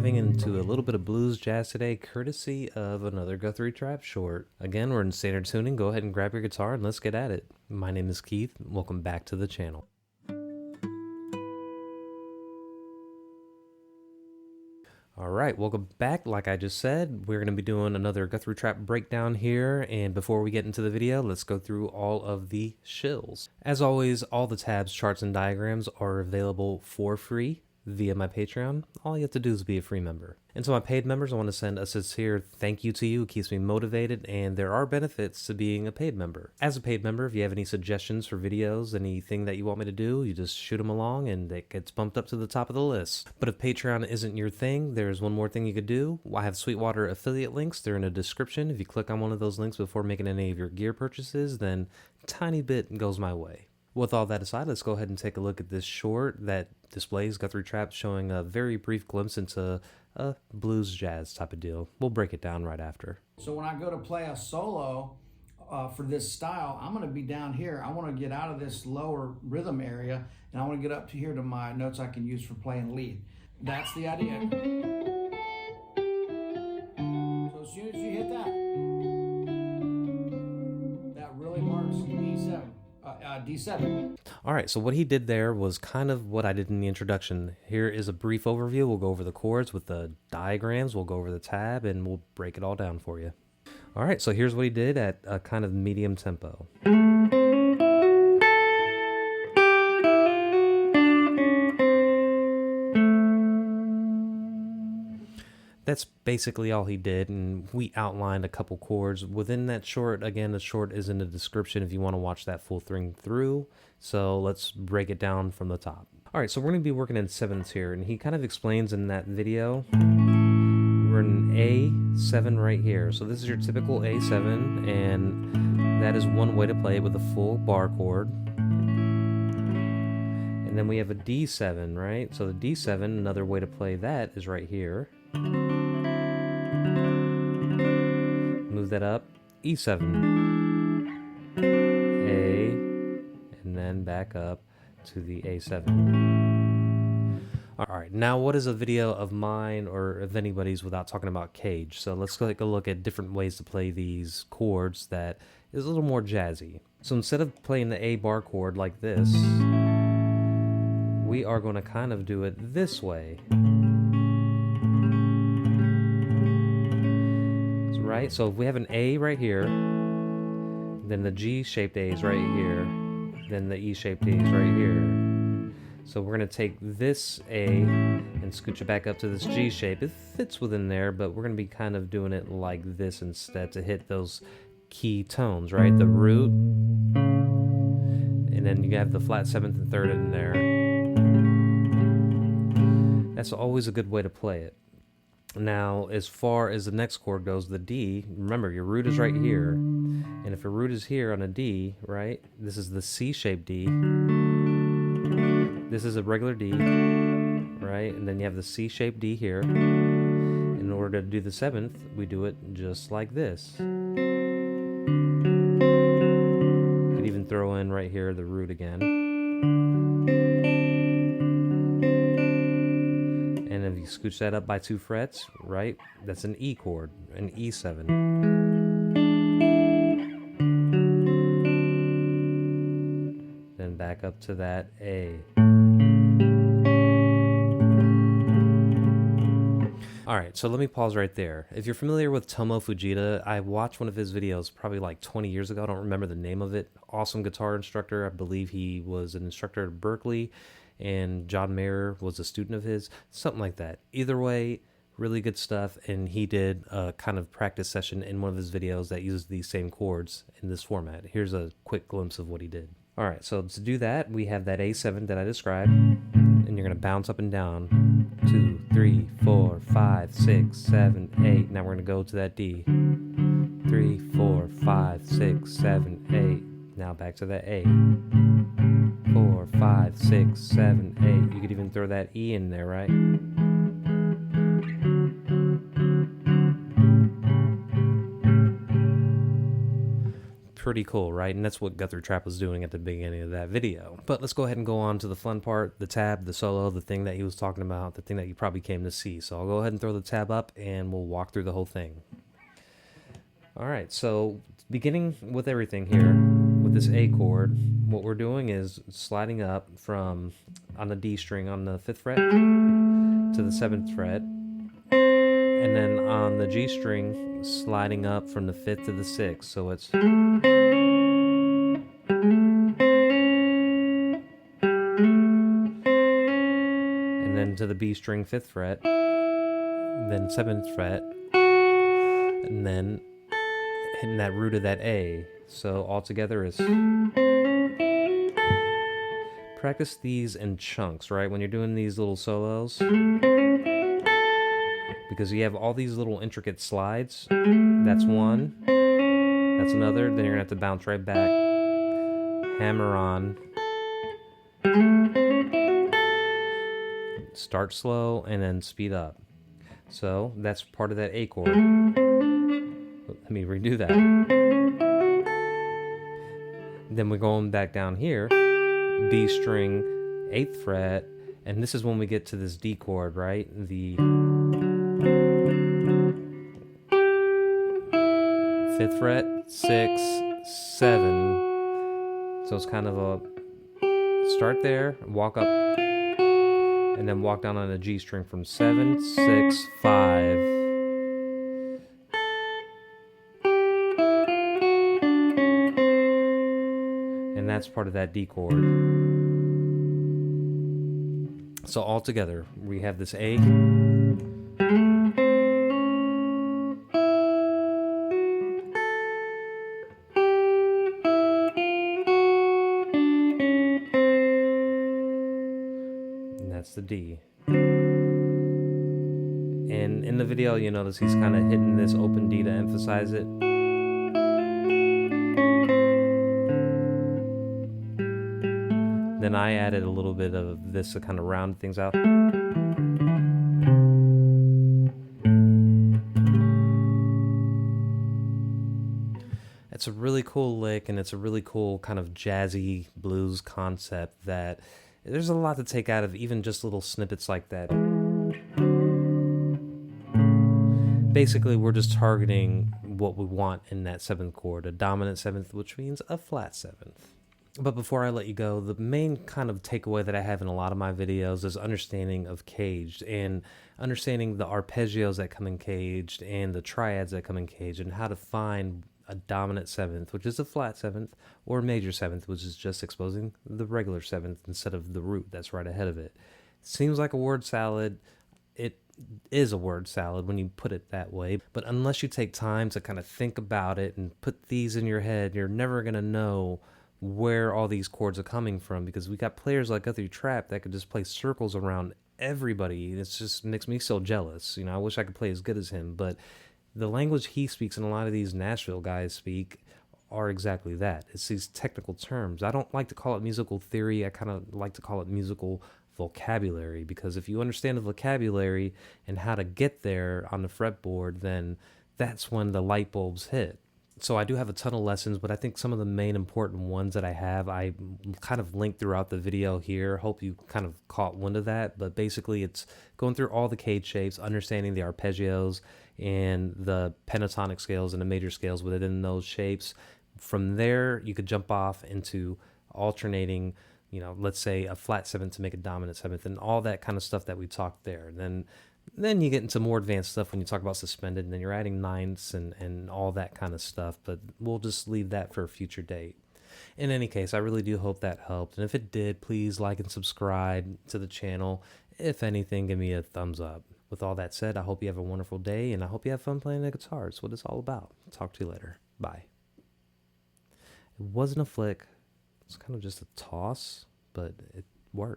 diving into a little bit of blues jazz today, courtesy of another Guthrie Trapp short. Again, we're in standard tuning. Go ahead and grab your guitar and let's get at it. My name is Keith. Welcome back to the channel. Alright, welcome back. Like I just said, we're going to be doing another Guthrie Trapp breakdown here, and before we get into the video, let's go through all of the shills. As always, all the tabs, charts, and diagrams are available for free via my Patreon. All you have to do is be a free member. And to my paid members, I want to send a sincere thank you to you. It keeps me motivated, and there are benefits to being a paid member. As a paid member, if you have any suggestions for videos, anything that you want me to do, you just shoot them along and it gets bumped up to the top of the list. But if Patreon isn't your thing, there's one more thing you could do. I have Sweetwater affiliate links. They're in the description. If you click on one of those links before making any of your gear purchases, then a tiny bit goes my way. With all that aside, let's go ahead and take a look at this short that displays Guthrie Trapp, showing a very brief glimpse into a blues jazz type of deal. We'll break it down right after. So when I go to play a solo for this style, I'm going to be down here. I want to get out of this lower rhythm area, and I want to get up to here to my notes I can use for playing lead. That's the idea. So as soon as you hit that, that really marks D7. D7. Alright, so what he did there was kind of what I did in the introduction. Here is a brief overview. We'll go over the chords with the diagrams, we'll go over the tab, and we'll break it all down for you. Alright, so here's what he did at a kind of medium tempo. That's basically all he did, and we outlined a couple chords within that short. Again, the short is in the description if you want to watch that full thing through. So let's break it down from the top. All right, so we're going to be working in sevenths here, and he kind of explains in that video. We're in A7 right here. So this is your typical A7, and that is one way to play it with a full bar chord. And then we have a D7, right? So the D7, another way to play that is right here. Move that up, E7, A, and then back up to the A7. Alright, now what is a video of mine or of anybody's without talking about cage? So let's take a look at different ways to play these chords that is a little more jazzy. So instead of playing the A bar chord like this, we are going to kind of do it this way. Right? So if we have an A right here, then the G-shaped A is right here, then the E-shaped A is right here. So we're going to take this A and scooch it back up to this G shape. It fits within there, but we're going to be kind of doing it like this instead to hit those key tones, right? The root, and then you have the flat 7th and 3rd in there. That's always a good way to play it. Now, as far as the next chord goes, the D, remember your root is right here, and if your root is here on a D, right, this is the C-shaped D, this is a regular D, right, and then you have the C-shaped D here. In order to do the 7th, we do it just like this. You could even throw in right here the root again. And if you scooch that up by 2 frets, right, that's an E chord, an E7. Then back up to that A. Alright, so let me pause right there. If you're familiar with Tomo Fujita, I watched one of his videos probably like 20 years ago. I don't remember the name of it. Awesome guitar instructor. I believe he was an instructor at Berkeley, and John Mayer was a student of his, something like that. Either way, really good stuff, and he did a kind of practice session in one of his videos that uses these same chords in this format. Here's a quick glimpse of what he did. Alright, so to do that, we have that A7 that I described, and you're going to bounce up and down. 2, 3, 4, 5, 6, 7, 8. Now we're going to go to that D. 3, 4, 5, 6, 7, 8. Now back to that A. 4, 5, 6, 7, 8. You could even throw that E in there, right? Pretty cool, right? And that's what Guthrie Trapp was doing at the beginning of that video. But let's go ahead and go on to the fun part, the tab, the solo, the thing that he was talking about, the thing that you probably came to see. So I'll go ahead and throw the tab up and we'll walk through the whole thing. All right, so beginning with everything here, with this A chord, what we're doing is sliding up from, on the D string on the 5th fret to the 7th fret, and then on the G string, sliding up from the 5th to the 6th. So it's... and then to the B string 5th fret, then 7th fret, and then hitting that root of that A. So all together is... practice these in chunks, right? When you're doing these little solos, because you have all these little intricate slides. That's one, that's another, then you're gonna have to bounce right back, hammer on, start slow, and then speed up. So that's part of that A chord. Let me redo that. Then we're going back down here, B string, 8th fret, and this is when we get to this D chord, right? The 5th fret, 6, 7. So it's kind of a start there, walk up, and then walk down on a G string from 7, 6, 5. And that's part of that D chord. So all together, we have this A. That's the D. And in the video, you notice he's kind of hitting this open D to emphasize it. Then I added a little bit of this to kind of round things out. It's a really cool lick, and it's a really cool kind of jazzy blues concept that there's a lot to take out of, even just little snippets like that. Basically, we're just targeting what we want in that 7th chord, a dominant 7th, which means a flat 7th. But before I let you go, the main kind of takeaway that I have in a lot of my videos is understanding of caged, and understanding the arpeggios that come in caged and the triads that come in caged, and how to find a dominant 7th, which is a flat 7th, or a major 7th, which is just exposing the regular 7th instead of the root that's right ahead of it. Seems like a word salad. It is a word salad when you put it that way, but unless you take time to kind of think about it and put these in your head, you're never going to know where all these chords are coming from, because we got players like Guthrie Trapp that could just play circles around everybody. It just makes me so jealous. You know, I wish I could play as good as him, but the language he speaks and a lot of these Nashville guys speak are exactly that. It's these technical terms. I don't like to call it musical theory. I kind of like to call it musical vocabulary, because if you understand the vocabulary and how to get there on the fretboard, then that's when the light bulbs hit. So I do have a ton of lessons, but I think some of the main important ones that I have, I kind of linked throughout the video here. Hope you kind of caught wind of that. But basically, it's going through all the caged shapes, understanding the arpeggios and the pentatonic scales and the major scales within those shapes. From there, you could jump off into alternating, you know, let's say a flat 7th to make a dominant 7th, and all that kind of stuff that we talked there. And then you get into more advanced stuff when you talk about suspended, and then you're adding ninths and all that kind of stuff, but we'll just leave that for a future date. In any case, I really do hope that helped, and if it did, please like and subscribe to the channel. If anything, give me a thumbs up. With all that said, I hope you have a wonderful day, and I hope you have fun playing the guitar. That's what it's all about. Talk to you later. Bye. It wasn't a flick. It's kind of just a toss, but it worked.